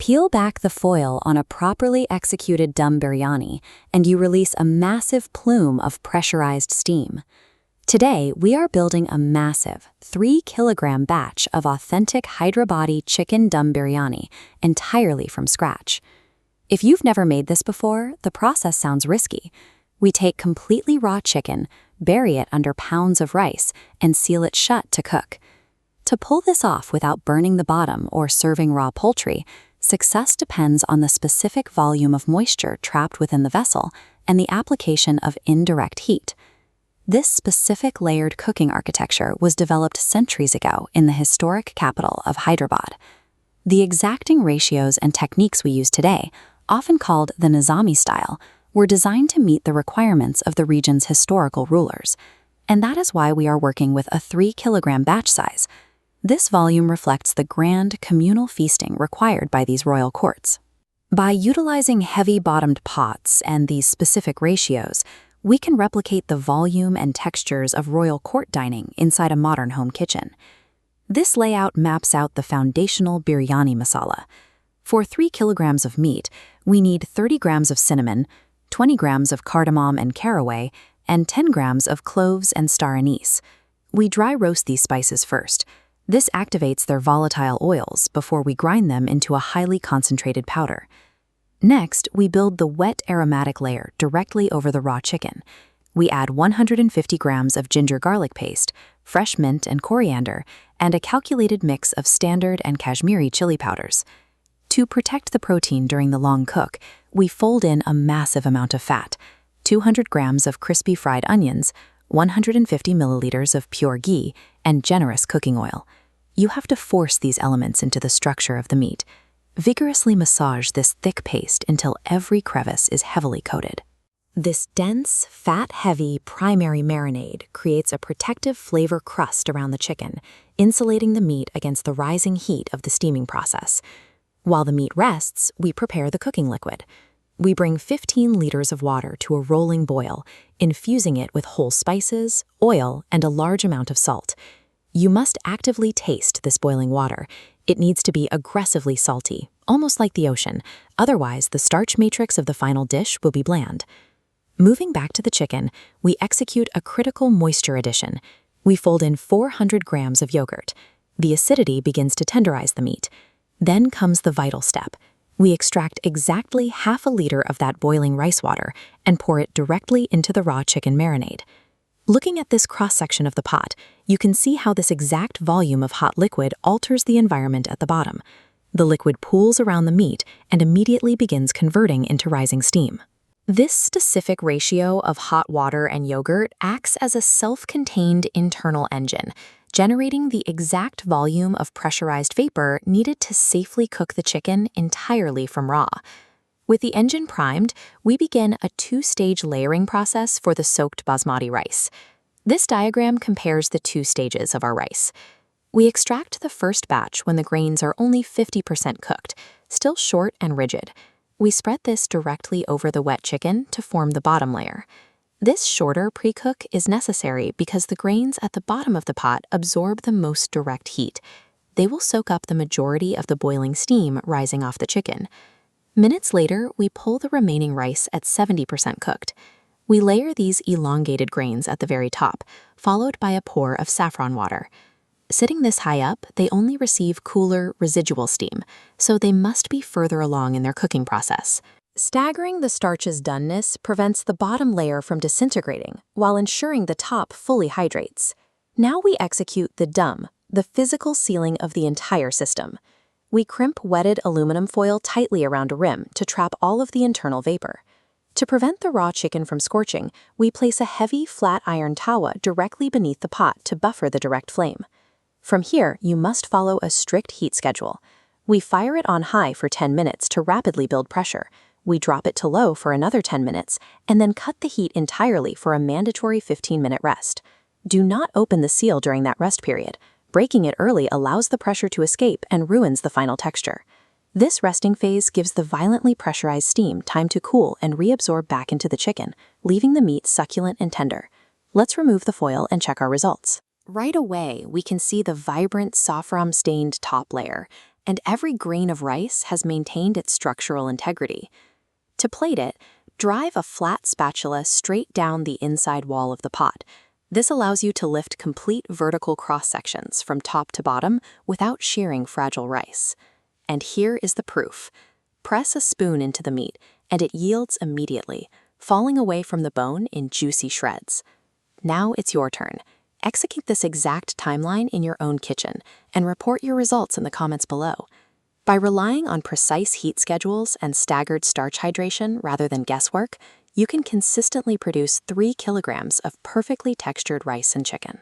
Peel back the foil on a properly executed dum biryani, and you release a massive plume of pressurized steam. Today, we are building a massive 3-kilogram batch of authentic Hyderabadi chicken dum biryani entirely from scratch. If you've never made this before, the process sounds risky. We take completely raw chicken, bury it under pounds of rice, and seal it shut to cook. To pull this off without burning the bottom or serving raw poultry, success depends on the specific volume of moisture trapped within the vessel and the application of indirect heat. This specific layered cooking architecture was developed centuries ago in the historic capital of Hyderabad. The exacting ratios and techniques we use today, often called the Nizami style, were designed to meet the requirements of the region's historical rulers. And that is why we are working with a 3-kilogram batch size. This volume reflects the grand communal feasting required by these royal courts. By utilizing heavy-bottomed pots and these specific ratios, we can replicate the volume and textures of royal court dining inside a modern home kitchen. This layout maps out the foundational biryani masala. For 3 kilograms of meat, we need 30 grams of cinnamon, 20 grams of cardamom and caraway, and 10 grams of cloves and star anise. We dry roast these spices first. This activates their volatile oils before we grind them into a highly concentrated powder. Next, we build the wet aromatic layer directly over the raw chicken. We add 150 grams of ginger garlic paste, fresh mint and coriander, and a calculated mix of standard and Kashmiri chili powders. To protect the protein during the long cook, we fold in a massive amount of fat, 200 grams of crispy fried onions, 150 milliliters of pure ghee, and generous cooking oil. You have to force these elements into the structure of the meat. Vigorously massage this thick paste until every crevice is heavily coated. This dense, fat-heavy primary marinade creates a protective flavor crust around the chicken, insulating the meat against the rising heat of the steaming process. While the meat rests, we prepare the cooking liquid. We bring 15 liters of water to a rolling boil, infusing it with whole spices, oil, and a large amount of salt. You must actively taste this boiling water. It needs to be aggressively salty, almost like the ocean. Otherwise, the starch matrix of the final dish will be bland. Moving back to the chicken, we execute a critical moisture addition. We fold in 400 grams of yogurt. The acidity begins to tenderize the meat. Then comes the vital step. We extract exactly half a liter of that boiling rice water and pour it directly into the raw chicken marinade. Looking at this cross-section of the pot, you can see how this exact volume of hot liquid alters the environment at the bottom. The liquid pools around the meat and immediately begins converting into rising steam. This specific ratio of hot water and yogurt acts as a self-contained internal engine, generating the exact volume of pressurized vapor needed to safely cook the chicken entirely from raw. With the engine primed, we begin a 2-stage layering process for the soaked basmati rice. This diagram compares the 2 stages of our rice. We extract the first batch when the grains are only 50% cooked, still short and rigid. We spread this directly over the wet chicken to form the bottom layer. This shorter pre-cook is necessary because the grains at the bottom of the pot absorb the most direct heat. They will soak up the majority of the boiling steam rising off the chicken. Minutes later, we pull the remaining rice at 70% cooked. We layer these elongated grains at the very top, followed by a pour of saffron water. Sitting this high up, they only receive cooler, residual steam, so they must be further along in their cooking process. Staggering the starch's doneness prevents the bottom layer from disintegrating, while ensuring the top fully hydrates. Now we execute the dum, the physical sealing of the entire system. We crimp wetted aluminum foil tightly around a rim to trap all of the internal vapor. To prevent the raw chicken from scorching, we place a heavy flat iron tawa directly beneath the pot to buffer the direct flame. From here, you must follow a strict heat schedule. We fire it on high for 10 minutes to rapidly build pressure. We drop it to low for another 10 minutes, and then cut the heat entirely for a mandatory 15-minute rest. Do not open the seal during that rest period. Breaking it early allows the pressure to escape and ruins the final texture. This resting phase gives the violently pressurized steam time to cool and reabsorb back into the chicken, leaving the meat succulent and tender. Let's remove the foil and check our results. Right away, we can see the vibrant saffron-stained top layer. and every grain of rice has maintained its structural integrity. To plate it, drive a flat spatula straight down the inside wall of the pot. This allows you to lift complete vertical cross-sections from top to bottom without shearing fragile rice. And here is the proof. Press a spoon into the meat, and it yields immediately, falling away from the bone in juicy shreds. Now it's your turn. Execute this exact timeline in your own kitchen and report your results in the comments below. By relying on precise heat schedules and staggered starch hydration rather than guesswork, you can consistently produce 3 kilograms of perfectly textured rice and chicken.